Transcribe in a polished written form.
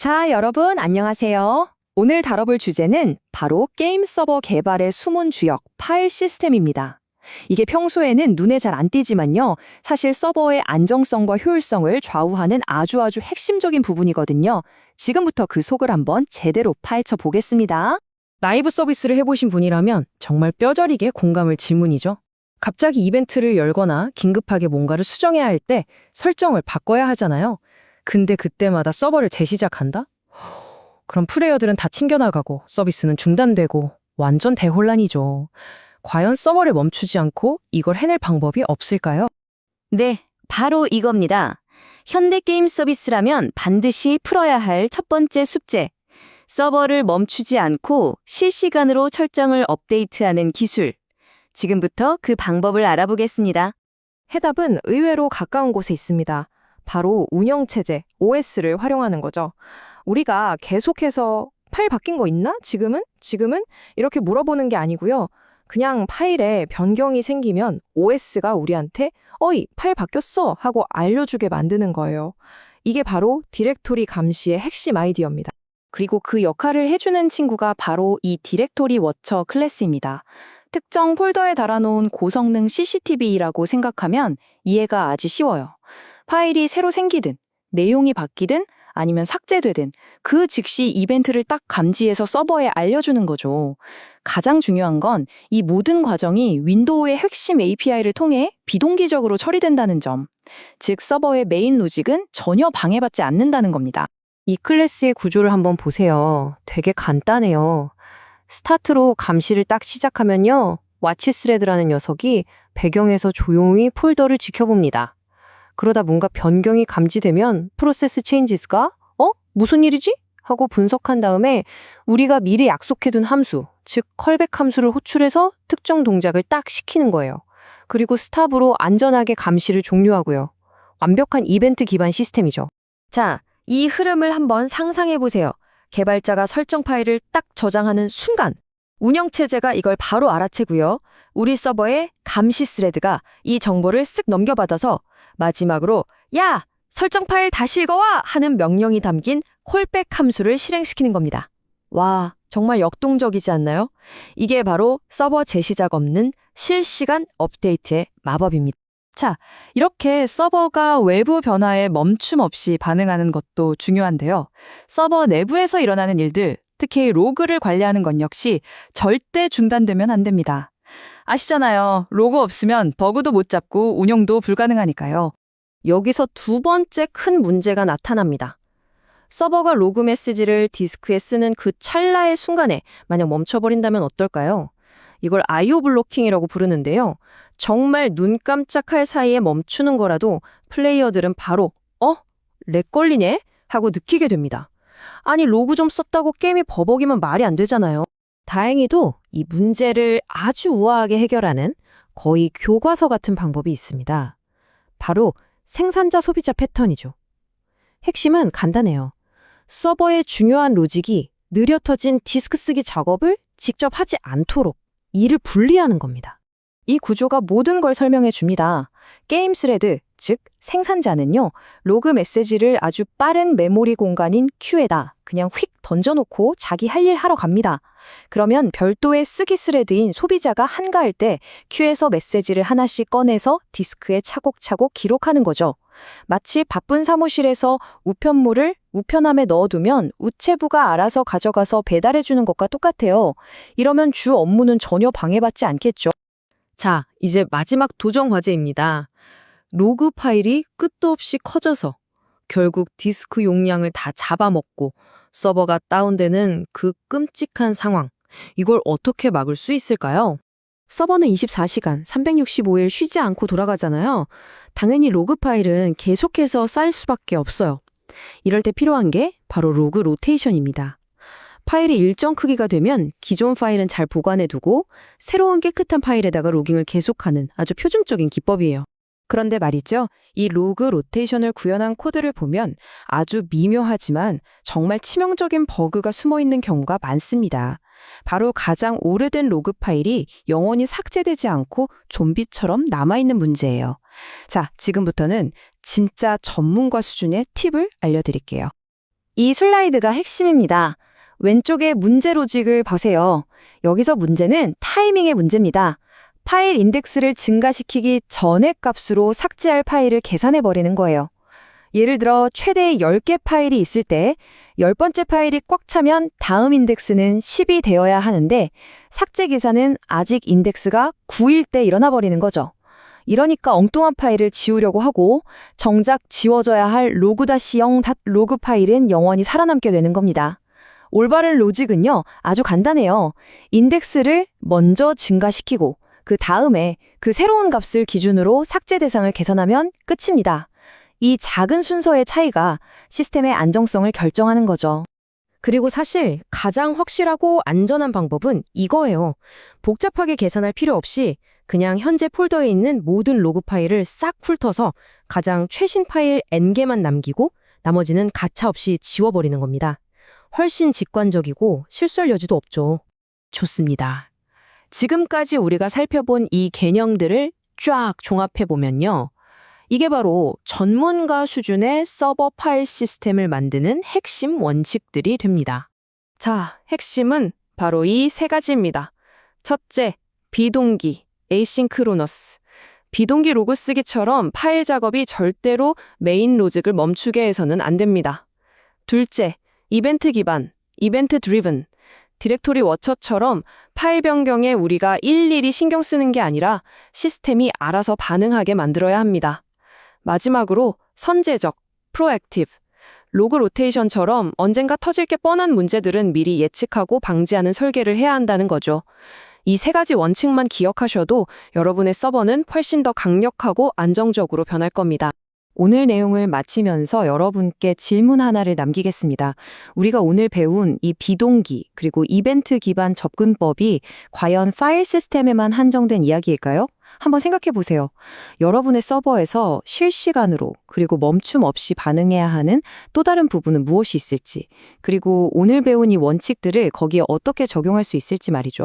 자, 여러분 안녕하세요. 오늘 다뤄볼 주제는 바로 게임 서버 개발의 숨은 주역, 파일 시스템입니다. 이게 평소에는 눈에 잘 안 띄지만요. 사실 서버의 안정성과 효율성을 좌우하는 아주 핵심적인 부분이거든요. 지금부터 그 속을 한번 제대로 파헤쳐 보겠습니다. 라이브 서비스를 해보신 분이라면 정말 뼈저리게 공감을 질문이죠. 갑자기 이벤트를 열거나 긴급하게 뭔가를 수정해야 할 때 설정을 바꿔야 하잖아요. 근데 그때마다 서버를 재시작한다? 그럼 플레이어들은 다 튕겨나가고 서비스는 중단되고 완전 대혼란이죠. 과연 서버를 멈추지 않고 이걸 해낼 방법이 없을까요? 네, 바로 이겁니다. 현대게임 서비스라면 반드시 풀어야 할 첫 번째 숙제. 서버를 멈추지 않고 실시간으로 설정을 업데이트하는 기술. 지금부터 그 방법을 알아보겠습니다. 해답은 의외로 가까운 곳에 있습니다. 바로 운영체제, OS를 활용하는 거죠. 우리가 계속해서 파일 바뀐 거 있나? 지금은? 이렇게 물어보는 게 아니고요. 그냥 파일에 변경이 생기면 OS가 우리한테 어이, 파일 바뀌었어 하고 알려주게 만드는 거예요. 이게 바로 디렉토리 감시의 핵심 아이디어입니다. 그리고 그 역할을 해주는 친구가 바로 이 디렉토리 워처 클래스입니다. 특정 폴더에 달아놓은 고성능 CCTV라고 생각하면 이해가 아주 쉬워요. 파일이 새로 생기든, 내용이 바뀌든, 아니면 삭제되든 그 즉시 이벤트를 딱 감지해서 서버에 알려주는 거죠. 가장 중요한 건 이 모든 과정이 윈도우의 핵심 API를 통해 비동기적으로 처리된다는 점. 즉 서버의 메인 로직은 전혀 방해받지 않는다는 겁니다. 이 클래스의 구조를 한번 보세요. 되게 간단해요. 스타트로 감시를 딱 시작하면요. 와치스레드라는 녀석이 배경에서 조용히 폴더를 지켜봅니다. 그러다 뭔가 변경이 감지되면 프로세스 체인지스가 무슨 일이지? 하고 분석한 다음에 우리가 미리 약속해둔 함수, 즉 컬백 함수를 호출해서 특정 동작을 딱 시키는 거예요. 그리고 스탑으로 안전하게 감시를 종료하고요. 완벽한 이벤트 기반 시스템이죠. 자, 이 흐름을 한번 상상해 보세요. 개발자가 설정 파일을 딱 저장하는 순간, 운영체제가 이걸 바로 알아채고요. 우리 서버의 감시 스레드가 이 정보를 쓱 넘겨받아서 마지막으로 야! 설정 파일 다시 읽어와! 하는 명령이 담긴 콜백 함수를 실행시키는 겁니다. 와, 정말 역동적이지 않나요? 이게 바로 서버 재시작 없는 실시간 업데이트의 마법입니다. 자, 이렇게 서버가 외부 변화에 멈춤 없이 반응하는 것도 중요한데요. 서버 내부에서 일어나는 일들, 특히 로그를 관리하는 건 역시 절대 중단되면 안 됩니다. 아시잖아요. 로그 없으면 버그도 못 잡고 운영도 불가능하니까요. 여기서 두 번째 큰 문제가 나타납니다. 서버가 로그 메시지를 디스크에 쓰는 그 찰나의 순간에 만약 멈춰버린다면 어떨까요? 이걸 IO 블로킹이라고 부르는데요. 정말 눈 깜짝할 사이에 멈추는 거라도 플레이어들은 바로 렉 걸리네? 하고 느끼게 됩니다. 아니 로그 좀 썼다고 게임이 버벅이면 말이 안 되잖아요. 다행히도 이 문제를 아주 우아하게 해결하는 거의 교과서 같은 방법이 있습니다. 바로 생산자 소비자 패턴이죠. 핵심은 간단해요. 서버의 중요한 로직이 느려 터진 디스크 쓰기 작업을 직접 하지 않도록 이를 분리하는 겁니다. 이 구조가 모든 걸 설명해 줍니다. 게임 스레드, 즉 생산자는요. 로그 메시지를 아주 빠른 메모리 공간인 큐에다 그냥 휙 던져놓고 자기 할 일 하러 갑니다. 그러면 별도의 쓰기 스레드인 소비자가 한가할 때 큐에서 메시지를 하나씩 꺼내서 디스크에 차곡차곡 기록하는 거죠. 마치 바쁜 사무실에서 우편물을 우편함에 넣어두면 우체부가 알아서 가져가서 배달해주는 것과 똑같아요. 이러면 주 업무는 전혀 방해받지 않겠죠. 자, 이제 마지막 도전 과제입니다. 로그 파일이 끝도 없이 커져서 결국 디스크 용량을 다 잡아먹고 서버가 다운되는 그 끔찍한 상황. 이걸 어떻게 막을 수 있을까요? 서버는 24시간, 365일 쉬지 않고 돌아가잖아요. 당연히 로그 파일은 계속해서 쌓일 수밖에 없어요. 이럴 때 필요한 게 바로 로그 로테이션입니다. 파일이 일정 크기가 되면 기존 파일은 잘 보관해두고 새로운 깨끗한 파일에다가 로깅을 계속하는 아주 표준적인 기법이에요. 그런데 말이죠. 이 로그 로테이션을 구현한 코드를 보면 아주 미묘하지만 정말 치명적인 버그가 숨어있는 경우가 많습니다. 바로 가장 오래된 로그 파일이 영원히 삭제되지 않고 좀비처럼 남아있는 문제예요. 자, 지금부터는 진짜 전문가 수준의 팁을 알려드릴게요. 이 슬라이드가 핵심입니다. 왼쪽에 문제 로직을 보세요. 여기서 문제는 타이밍의 문제입니다. 파일 인덱스를 증가시키기 전의 값으로 삭제할 파일을 계산해버리는 거예요. 예를 들어 최대 10개 파일이 있을 때 10번째 파일이 꽉 차면 다음 인덱스는 10이 되어야 하는데 삭제 계산은 아직 인덱스가 9일 때 일어나 버리는 거죠. 이러니까 엉뚱한 파일을 지우려고 하고 정작 지워져야 할 로그-0.로그 파일은 영원히 살아남게 되는 겁니다. 올바른 로직은요, 아주 간단해요. 인덱스를 먼저 증가시키고 그 다음에 그 새로운 값을 기준으로 삭제 대상을 계산하면 끝입니다. 이 작은 순서의 차이가 시스템의 안정성을 결정하는 거죠. 그리고 사실 가장 확실하고 안전한 방법은 이거예요. 복잡하게 계산할 필요 없이 그냥 현재 폴더에 있는 모든 로그 파일을 싹 훑어서 가장 최신 파일 N개만 남기고 나머지는 가차없이 지워버리는 겁니다. 훨씬 직관적이고 실수할 여지도 없죠. 좋습니다. 지금까지 우리가 살펴본 이 개념들을 쫙 종합해보면요. 이게 바로 전문가 수준의 서버 파일 시스템을 만드는 핵심 원칙들이 됩니다. 자, 핵심은 바로 이 세 가지입니다. 첫째, 비동기, 에이싱크로너스. 비동기 로그 쓰기처럼 파일 작업이 절대로 메인 로직을 멈추게 해서는 안 됩니다. 둘째, 이벤트 기반, 이벤트 드리븐. 디렉토리 워처처럼 파일 변경에 우리가 일일이 신경 쓰는 게 아니라 시스템이 알아서 반응하게 만들어야 합니다. 마지막으로 선제적, 프로액티브. 로그 로테이션처럼 언젠가 터질 게 뻔한 문제들은 미리 예측하고 방지하는 설계를 해야 한다는 거죠. 이 세 가지 원칙만 기억하셔도 여러분의 서버는 훨씬 더 강력하고 안정적으로 변할 겁니다. 오늘 내용을 마치면서 여러분께 질문 하나를 남기겠습니다. 우리가 오늘 배운 이 비동기 그리고 이벤트 기반 접근법이 과연 파일 시스템에만 한정된 이야기일까요? 한번 생각해 보세요. 여러분의 서버에서 실시간으로 그리고 멈춤 없이 반응해야 하는 또 다른 부분은 무엇이 있을지, 그리고 오늘 배운 이 원칙들을 거기에 어떻게 적용할 수 있을지 말이죠.